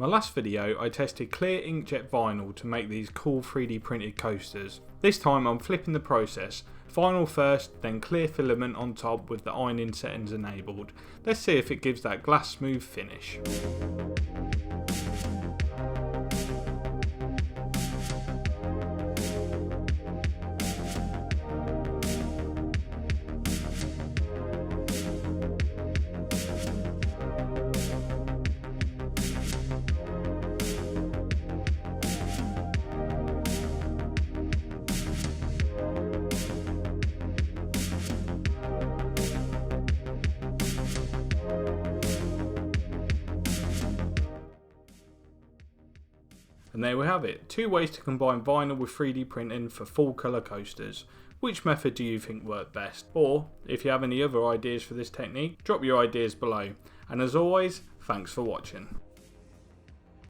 my last video I tested clear inkjet vinyl to make these cool 3D printed coasters. This time I'm flipping the process, vinyl first then clear filament on top with the ironing settings enabled. Let's see if it gives that glass smooth finish. And there we have it, 2 ways to combine vinyl with 3D printing for full colour coasters. Which method do you think worked best? Or, if you have any other ideas for this technique, drop your ideas below. And as always, thanks for watching.